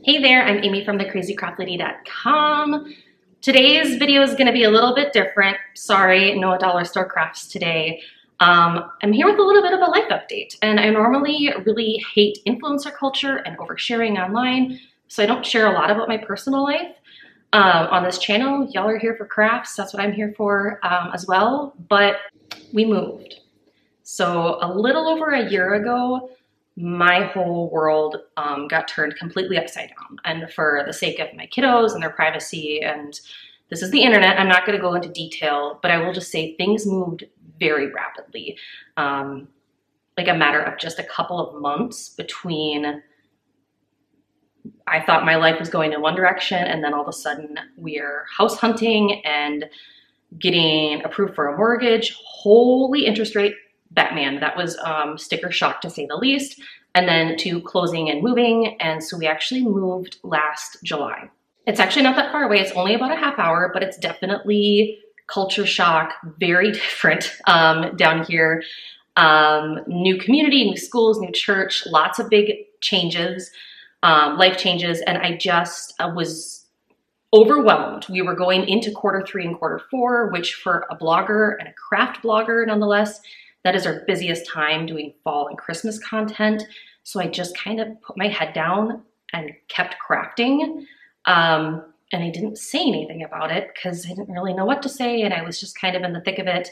Hey there, I'm Amy from thecrazycraftlady.com. Today's video is going to be a little bit different. Sorry, no dollar store crafts today. I'm here with a little bit of a life update, and I normally really hate influencer culture and oversharing online, so I don't share a lot about my personal life on this channel. Y'all are here for crafts, that's what I'm here for as well, but we moved. So a little over a year ago, my whole world got turned completely upside down. And for the sake of my kiddos and their privacy, and this is the internet, I'm not going to go into detail, but I will just say things moved very rapidly. Like a matter of just a couple of months between I thought my life was going in one direction, and then all of a sudden we're house hunting and getting approved for a mortgage. Holy interest rate Batman. That was sticker shock to say the least. And then to closing and moving. And so we actually moved last July. It's actually not that far away. It's only about a half hour, but it's definitely culture shock, very different down here. New community, new schools, new church, lots of big changes, life changes. And I just was overwhelmed. We were going into Q3 and Q4, which for a blogger and a craft blogger nonetheless, that is our busiest time doing fall and Christmas content. So I just kind of put my head down and kept crafting. And I didn't say anything about it because I didn't really know what to say. And I was just kind of in the thick of it.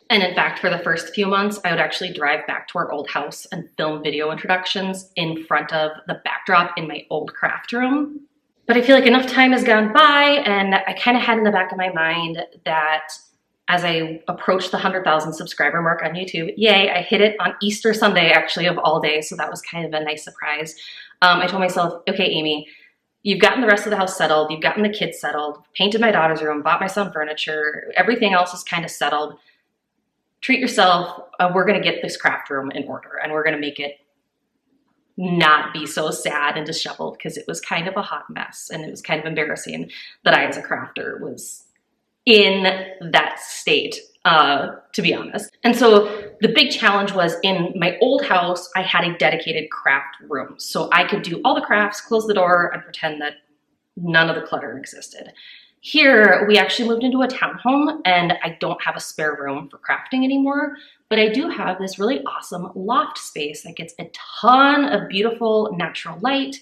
And in fact, for the first few months, I would actually drive back to our old house and film video introductions in front of the backdrop in my old craft room. But I feel like enough time has gone by, and I kind of had in the back of my mind that as I approached the 100,000 subscriber mark on YouTube, yay, I hit it on Easter Sunday, actually, of all days. So that was kind of a nice surprise. I told myself, okay, Amy, you've gotten the rest of the house settled. You've gotten the kids settled, painted my daughter's room, bought my son furniture. Everything else is kind of settled. Treat yourself. We're going to get this craft room in order, and we're going to make it not be so sad and disheveled, because it was kind of a hot mess, and it was kind of embarrassing that I, as a crafter, was in that state, to be honest. And so the big challenge was, in my old house, I had a dedicated craft room. So I could do all the crafts, close the door, and pretend that none of the clutter existed. Here, we actually moved into a townhome, and I don't have a spare room for crafting anymore, but I do have this really awesome loft space that gets a ton of beautiful natural light.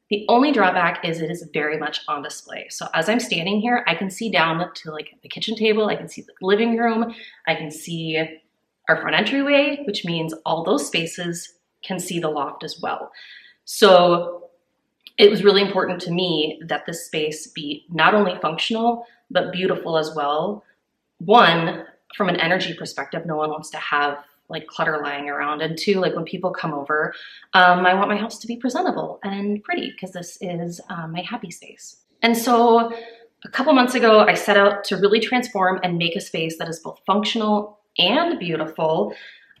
The only drawback is it is very much on display. So as I'm standing here, I can see down to like the kitchen table, I can see the living room, I can see our front entryway, which means all those spaces can see the loft as well. So it was really important to me that this space be not only functional, but beautiful as well. One, from an energy perspective, no one wants to have like clutter lying around. And two, like when people come over, I want my house to be presentable and pretty, because this is my happy space. And so a couple months ago, I set out to really transform and make a space that is both functional and beautiful.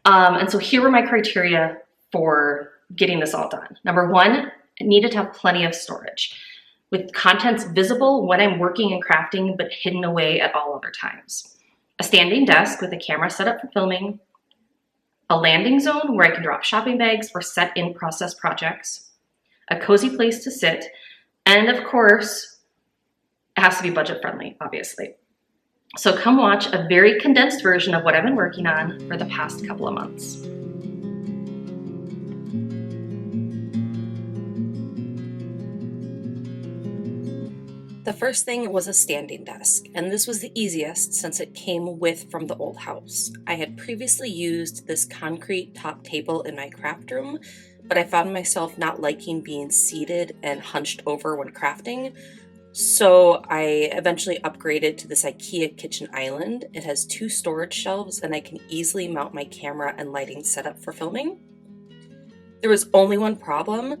And so here were my criteria for getting this all done. Number one, it needed to have plenty of storage, with contents visible when I'm working and crafting, but hidden away at all other times. A standing desk with a camera set up for filming, a landing zone where I can drop shopping bags for set in process projects, a cozy place to sit, and of course, it has to be budget friendly, obviously. So come watch a very condensed version of what I've been working on for the past couple of months. The first thing was a standing desk, and this was the easiest since it came from the old house. I had previously used this concrete top table in my craft room, but I found myself not liking being seated and hunched over when crafting, so I eventually upgraded to this IKEA kitchen island. It has 2 storage shelves, and I can easily mount my camera and lighting setup for filming. There was only one problem.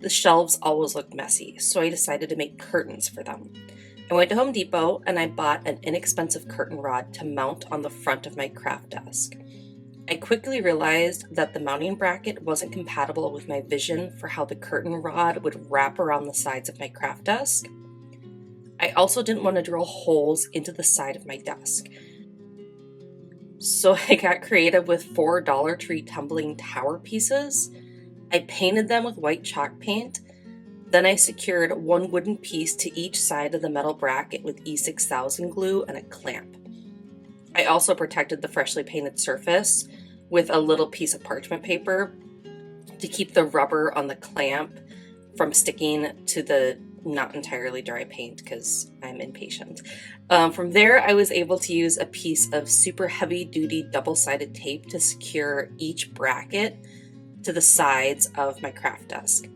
The shelves always looked messy, so I decided to make curtains for them. I went to Home Depot and I bought an inexpensive curtain rod to mount on the front of my craft desk. I quickly realized that the mounting bracket wasn't compatible with my vision for how the curtain rod would wrap around the sides of my craft desk. I also didn't want to drill holes into the side of my desk. So I got creative with 4 Dollar Tree tumbling tower pieces. I painted them with white chalk paint, Then I secured one wooden piece to each side of the metal bracket with E6000 glue and a clamp. I also protected the freshly painted surface with a little piece of parchment paper to keep the rubber on the clamp from sticking to the not entirely dry paint because I'm impatient. From there, I was able to use a piece of super heavy duty double-sided tape to secure each bracket to the sides of my craft desk.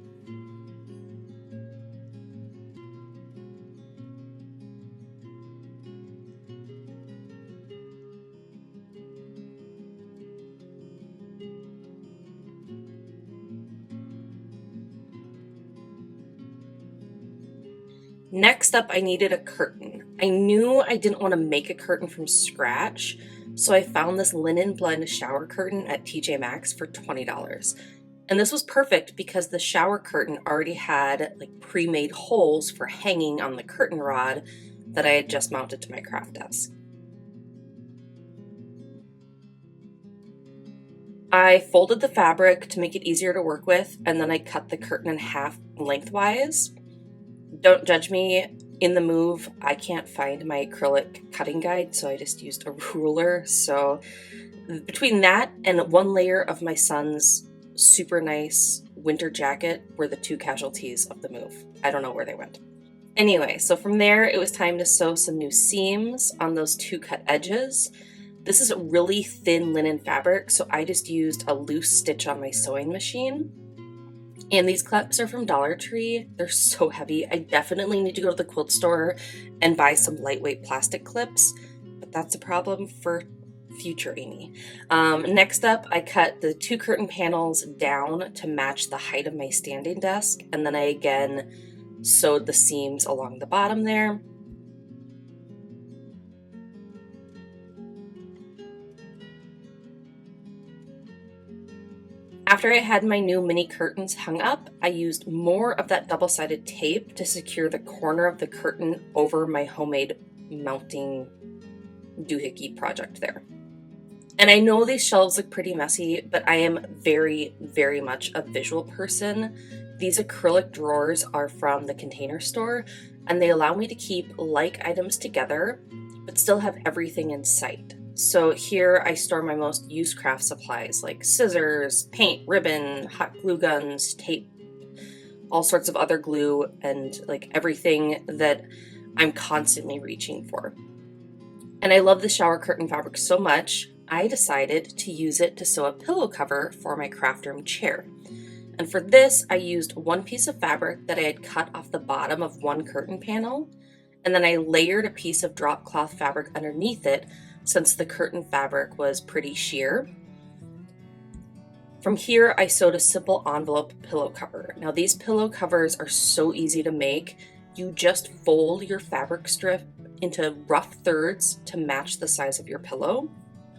Next up, I needed a curtain. I knew I didn't want to make a curtain from scratch, so I found this linen blend shower curtain at TJ Maxx for $20. And this was perfect because the shower curtain already had like pre-made holes for hanging on the curtain rod that I had just mounted to my craft desk. I folded the fabric to make it easier to work with, and then I cut the curtain in half lengthwise. Don't judge me. In the move, I can't find my acrylic cutting guide, so I just used a ruler. So between that and one layer of my son's super nice winter jacket were the two casualties of the move. I don't know where they went. Anyway, so from there, it was time to sew some new seams on those two cut edges. This is really thin linen fabric, so I just used a loose stitch on my sewing machine. And these clips are from Dollar Tree. They're so heavy. I definitely need to go to the quilt store and buy some lightweight plastic clips, but that's a problem for future Amy. Next up, I cut the two curtain panels down to match the height of my standing desk, and then I again sewed the seams along the bottom there. After I had my new mini curtains hung up, I used more of that double-sided tape to secure the corner of the curtain over my homemade mounting doohickey project there. And I know these shelves look pretty messy, but I am very, very much a visual person. These acrylic drawers are from the Container Store, and they allow me to keep like items together, but still have everything in sight. So here I store my most used craft supplies like scissors, paint, ribbon, hot glue guns, tape, all sorts of other glue, and like everything that I'm constantly reaching for. And I love the shower curtain fabric so much, I decided to use it to sew a pillow cover for my craft room chair. And for this, I used one piece of fabric that I had cut off the bottom of one curtain panel, and then I layered a piece of drop cloth fabric underneath it since the curtain fabric was pretty sheer. From here, I sewed a simple envelope pillow cover. Now these pillow covers are so easy to make. You just fold your fabric strip into rough thirds to match the size of your pillow,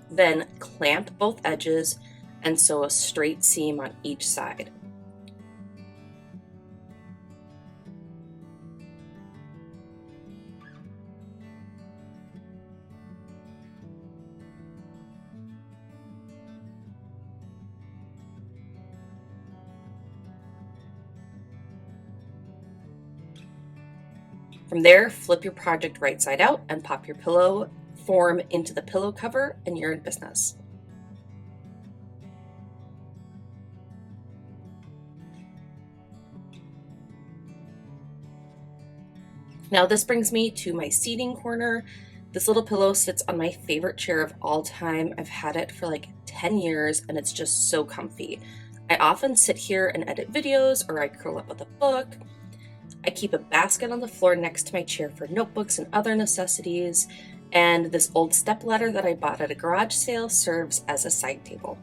then clamp both edges and sew a straight seam on each side. From there, flip your project right side out and pop your pillow form into the pillow cover and you're in business. Now this brings me to my seating corner. This little pillow sits on my favorite chair of all time. I've had it for like 10 years and it's just so comfy. I often sit here and edit videos or I curl up with a book. I keep a basket on the floor next to my chair for notebooks and other necessities, and this old stepladder that I bought at a garage sale serves as a side table.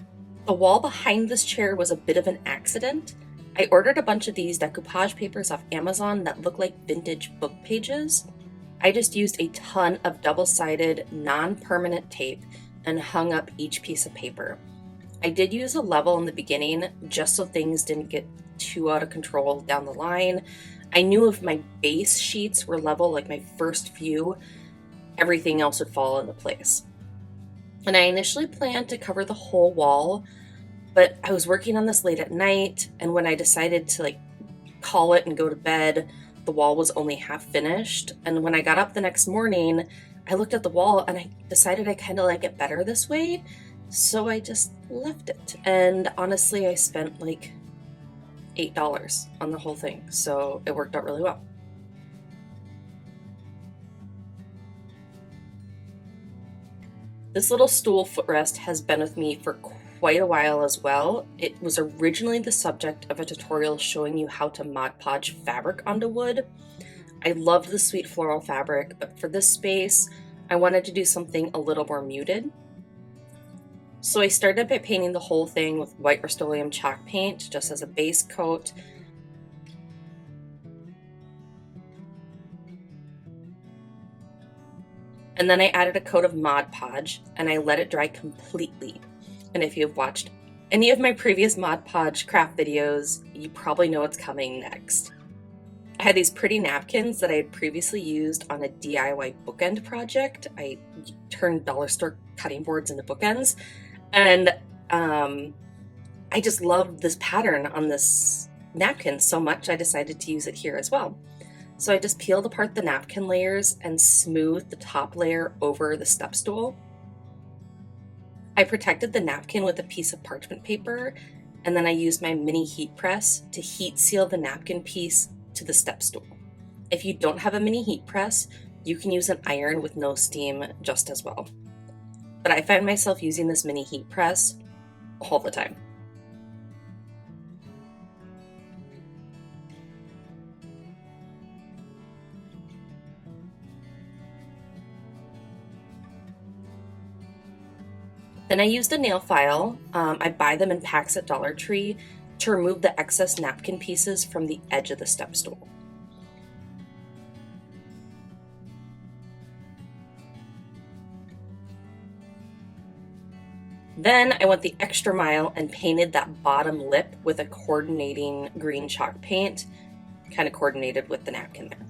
The wall behind this chair was a bit of an accident. I ordered a bunch of these decoupage papers off Amazon that look like vintage book pages. I just used a ton of double-sided, non-permanent tape and hung up each piece of paper. I did use a level in the beginning just so things didn't get too out of control down the line. I knew if my base sheets were level, like my first few, everything else would fall into place. And I initially planned to cover the whole wall, but I was working on this late at night, and when I decided to call it and go to bed. The wall was only half finished, and when I got up the next morning, I looked at the wall and I decided I kind of like it better this way, so I just left it. And honestly, I spent like $8 on the whole thing, so it worked out really well. This little stool footrest has been with me for quite a while as well. It was originally the subject of a tutorial showing you how to Mod Podge fabric onto wood. I loved the sweet floral fabric, but for this space, I wanted to do something a little more muted. So I started by painting the whole thing with white Rust-Oleum chalk paint just as a base coat. And then I added a coat of Mod Podge and I let it dry completely. And if you've watched any of my previous Mod Podge craft videos, you probably know what's coming next. I had these pretty napkins that I had previously used on a DIY bookend project. I turned dollar store cutting boards into bookends, and I just loved this pattern on this napkin so much I decided to use it here as well. So I just peeled apart the napkin layers and smoothed the top layer over the step stool. I protected the napkin with a piece of parchment paper, and then I used my mini heat press to heat seal the napkin piece to the step stool. If you don't have a mini heat press, you can use an iron with no steam just as well. But I find myself using this mini heat press all the time. Then I used a nail file. I buy them in packs at Dollar Tree to remove the excess napkin pieces from the edge of the step stool. Then I went the extra mile and painted that bottom lip with a coordinating green chalk paint, kind of coordinated with the napkin there.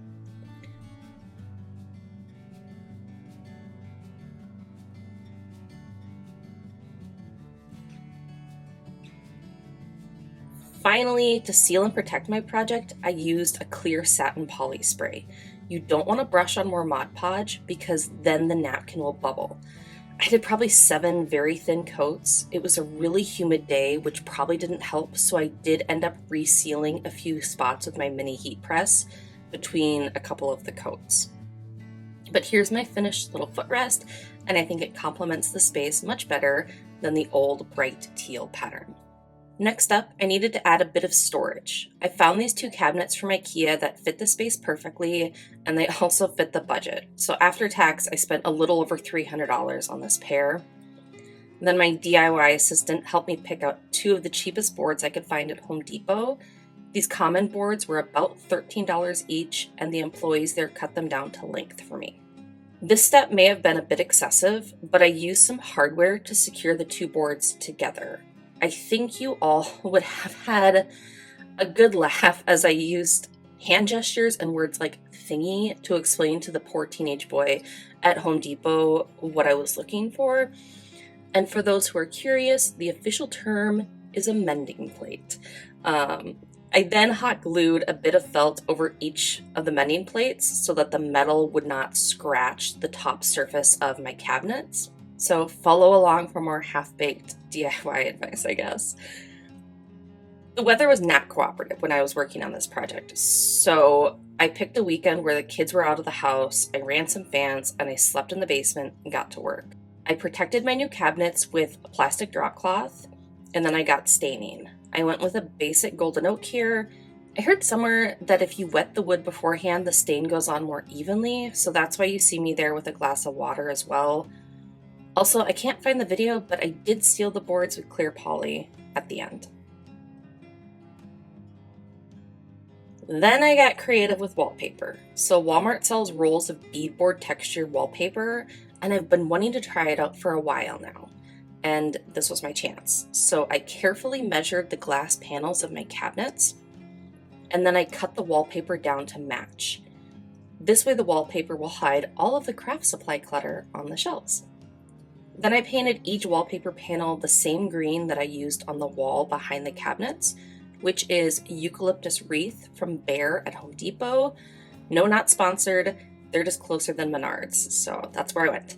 Finally, to seal and protect my project, I used a clear satin poly spray. You don't want to brush on more Mod Podge because then the napkin will bubble. I did probably 7 very thin coats. It was a really humid day, which probably didn't help, so I did end up resealing a few spots with my mini heat press between a couple of the coats. But here's my finished little footrest, and I think it complements the space much better than the old bright teal pattern. Next up, I needed to add a bit of storage. I found these 2 cabinets from IKEA that fit the space perfectly, and they also fit the budget. So after tax, I spent a little over $300 on this pair. Then my DIY assistant helped me pick out 2 of the cheapest boards I could find at Home Depot. These common boards were about $13 each, and the employees there cut them down to length for me. This step may have been a bit excessive, but I used some hardware to secure the 2 boards together. I think you all would have had a good laugh as I used hand gestures and words like thingy to explain to the poor teenage boy at Home Depot what I was looking for. And for those who are curious, the official term is a mending plate. I then hot glued a bit of felt over each of the mending plates so that the metal would not scratch the top surface of my cabinets. So follow along for more half-baked DIY advice, I guess. The weather was not cooperative when I was working on this project, so I picked a weekend where the kids were out of the house, I ran some fans, and I slept in the basement and got to work. I protected my new cabinets with a plastic drop cloth, and then I got staining. I went with a basic golden oak here. I heard somewhere that if you wet the wood beforehand, the stain goes on more evenly, so that's why you see me there with a glass of water as well. Also, I can't find the video, but I did seal the boards with clear poly at the end. Then I got creative with wallpaper. So Walmart sells rolls of beadboard textured wallpaper, and I've been wanting to try it out for a while now. And this was my chance. So I carefully measured the glass panels of my cabinets, and then I cut the wallpaper down to match. This way the wallpaper will hide all of the craft supply clutter on the shelves. Then I painted each wallpaper panel the same green that I used on the wall behind the cabinets, which is eucalyptus wreath from Bear at Home Depot. No, not sponsored. They're just closer than Menards, so that's where I went.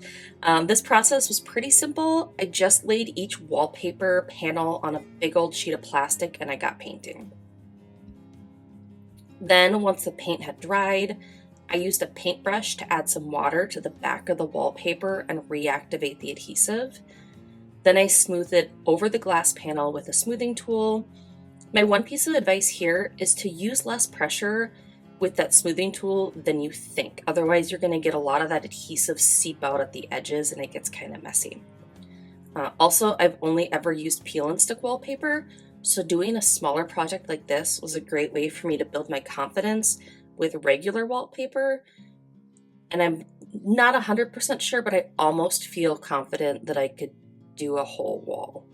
This process was pretty simple. I just laid each wallpaper panel on a big old sheet of plastic and I got painting. Then once the paint had dried, I used a paintbrush to add some water to the back of the wallpaper and reactivate the adhesive. Then I smoothed it over the glass panel with a smoothing tool. My one piece of advice here is to use less pressure with that smoothing tool than you think. Otherwise, you're going to get a lot of that adhesive seep out at the edges and it gets kind of messy. Also, I've only ever used peel and stick wallpaper, so doing a smaller project like this was a great way for me to build my confidence with regular wallpaper. And I'm not 100% sure, but I almost feel confident that I could do a whole wall.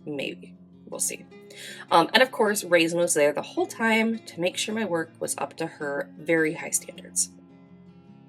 Maybe. We'll see. And of course, Raisin was there the whole time to make sure my work was up to her very high standards.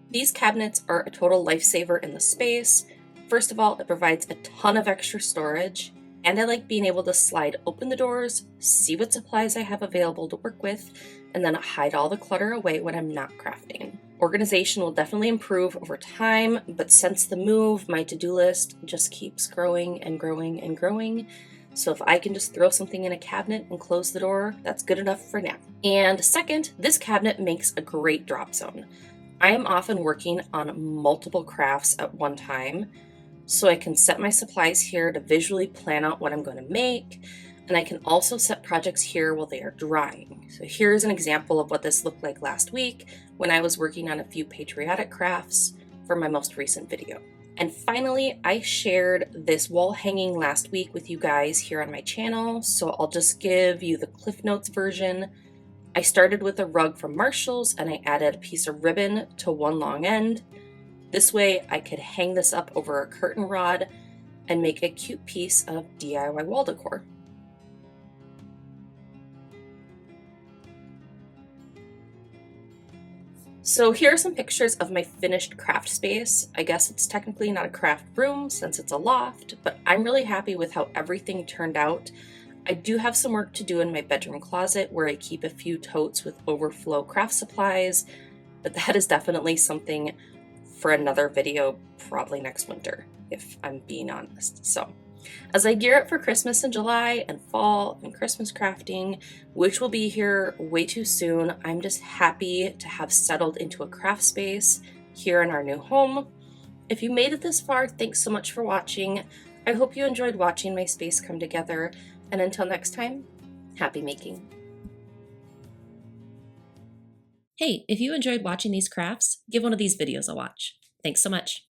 These cabinets are a total lifesaver in the space. First of all, it provides a ton of extra storage, and I like being able to slide open the doors, see what supplies I have available to work with, and then hide all the clutter away when I'm not crafting. Organization will definitely improve over time, but since the move, my to-do list just keeps growing and growing and growing. So if I can just throw something in a cabinet and close the door, that's good enough for now. And second, this cabinet makes a great drop zone. I am often working on multiple crafts at one time, so I can set my supplies here to visually plan out what I'm going to make, and I can also set projects here while they are drying. So here's an example of what this looked like last week when I was working on a few patriotic crafts for my most recent video. And finally, I shared this wall hanging last week with you guys here on my channel, so I'll just give you the Cliff Notes version. I started with a rug from Marshall's and I added a piece of ribbon to one long end. This way I could hang this up over a curtain rod and make a cute piece of DIY wall decor. So here are some pictures of my finished craft space. I guess it's technically not a craft room since it's a loft, but I'm really happy with how everything turned out. I do have some work to do in my bedroom closet where I keep a few totes with overflow craft supplies, but that is definitely something for another video, probably next winter, if I'm being honest. So as I gear up for Christmas in July and fall and Christmas crafting, which will be here way too soon, I'm just happy to have settled into a craft space here in our new home. If you made it this far, thanks so much for watching. I hope you enjoyed watching my space come together, and until next time, happy making. Hey, if you enjoyed watching these crafts, give one of these videos a watch. Thanks so much.